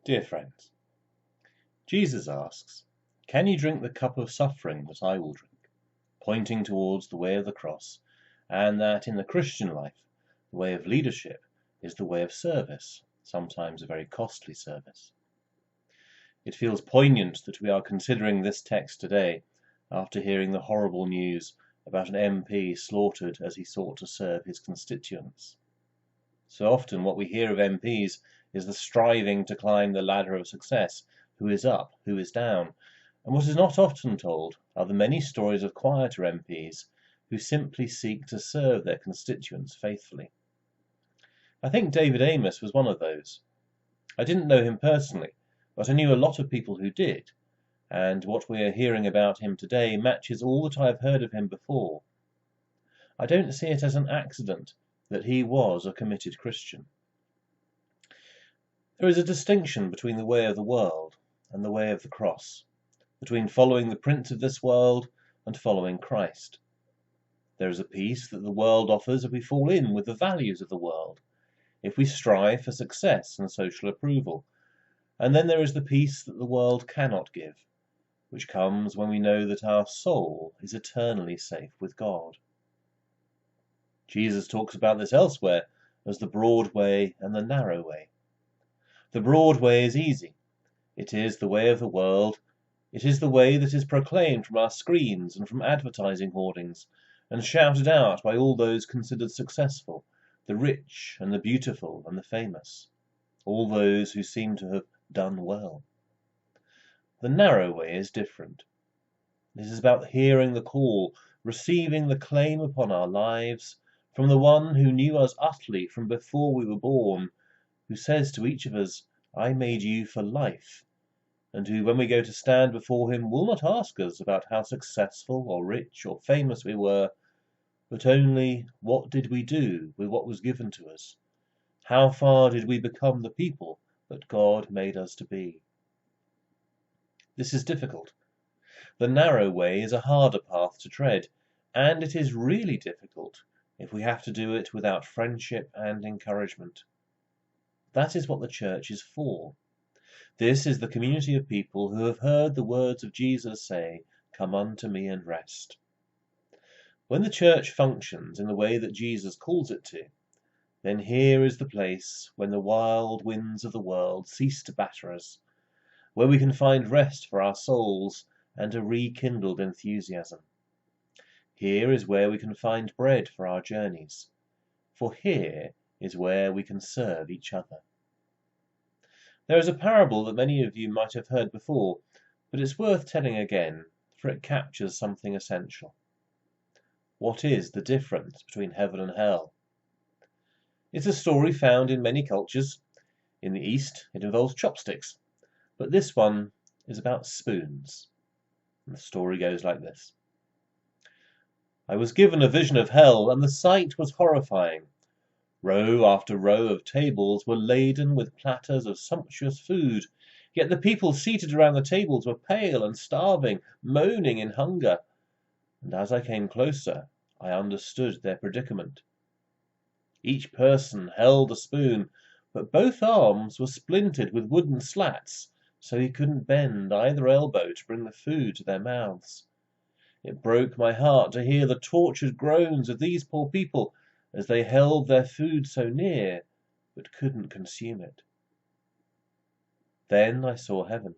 Dear friends, Jesus asks, "Can you drink the cup of suffering that I will drink?" pointing towards the way of the cross, and that in the Christian life, the way of leadership is the way of service, sometimes a very costly service. It feels poignant that we are considering this text today after hearing the horrible news about an MP slaughtered as he sought to serve his constituents. So often what we hear of MPs is the striving to climb the ladder of success, who is up, who is down, and what is not often told are the many stories of quieter MPs who simply seek to serve their constituents faithfully. I think David Amos was one of those. I didn't know him personally, but I knew a lot of people who did, and what we are hearing about him today matches all that I have heard of him before. I don't see it as an accident that he was a committed Christian. There is a distinction between the way of the world and the way of the cross, between following the prince of this world and following Christ. There is a peace that the world offers if we fall in with the values of the world, if we strive for success and social approval, and then there is the peace that the world cannot give, which comes when we know that our soul is eternally safe with God. Jesus talks about this elsewhere as the broad way and the narrow way. The broad way is easy. It is the way of the world. It is the way that is proclaimed from our screens and from advertising hoardings, and shouted out by all those considered successful, the rich and the beautiful and the famous, all those who seem to have done well. The narrow way is different. It is about hearing the call, receiving the claim upon our lives from the one who knew us utterly from before we were born, who says to each of us, "I made you for life," and who, when we go to stand before him, will not ask us about how successful or rich or famous we were, but only what did we do with what was given to us? How far did we become the people that God made us to be? This is difficult. The narrow way is a harder path to tread, and it is really difficult if we have to do it without friendship and encouragement. That is what the church is for. This is the community of people who have heard the words of Jesus say, "Come unto me and rest." When the church functions in the way that Jesus calls it to, then here is the place when the wild winds of the world cease to batter us, where we can find rest for our souls and a rekindled enthusiasm. Here is where we can find bread for our journeys, for here is where we can serve each other. There is a parable that many of you might have heard before, but it's worth telling again, for it captures something essential. What is the difference between heaven and hell? It's a story found in many cultures. In the East, it involves chopsticks, but this one is about spoons. And the story goes like this. I was given a vision of hell, and the sight was horrifying. Row after row of tables were laden with platters of sumptuous food, yet the people seated around the tables were pale and starving, moaning in hunger. And as I came closer, I understood their predicament. Each person held a spoon, but both arms were splintered with wooden slats, so he couldn't bend either elbow to bring the food to their mouths. It broke my heart to hear the tortured groans of these poor people as they held their food so near, but couldn't consume it. Then I saw heaven.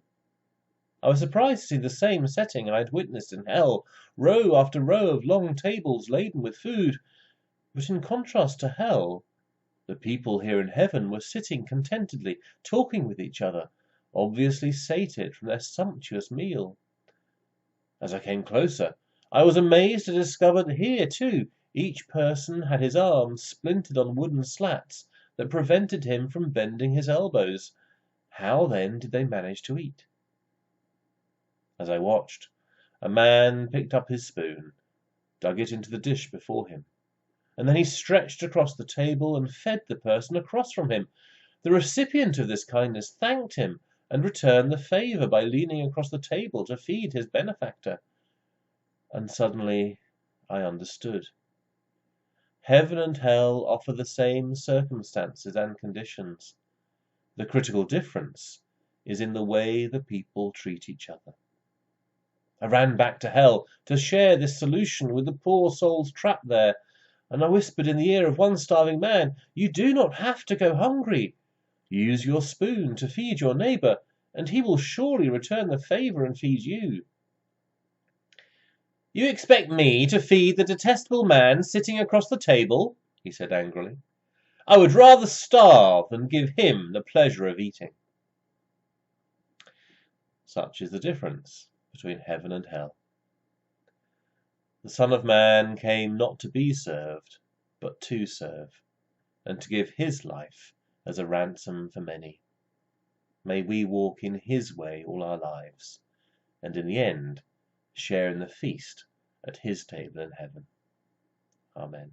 I was surprised to see the same setting I had witnessed in hell, row after row of long tables laden with food. But in contrast to hell, the people here in heaven were sitting contentedly, talking with each other, obviously sated from their sumptuous meal. As I came closer, I was amazed to discover that here, too, each person had his arms splintered on wooden slats that prevented him from bending his elbows. How then did they manage to eat? As I watched, a man picked up his spoon, dug it into the dish before him, and then he stretched across the table and fed the person across from him. The recipient of this kindness thanked him and returned the favour by leaning across the table to feed his benefactor. And suddenly I understood. Heaven and hell offer the same circumstances and conditions. The critical difference is in the way the people treat each other. I ran back to hell to share this solution with the poor souls trapped there, and I whispered in the ear of one starving man, "You do not have to go hungry. Use your spoon to feed your neighbor, and he will surely return the favor and feed you." "You expect me to feed the detestable man sitting across the table?" he said angrily. "I would rather starve than give him the pleasure of eating." Such is the difference between heaven and hell. The Son of Man came not to be served, but to serve, and to give his life as a ransom for many. May we walk in his way all our lives, and in the end share in the feast at his table in heaven. Amen.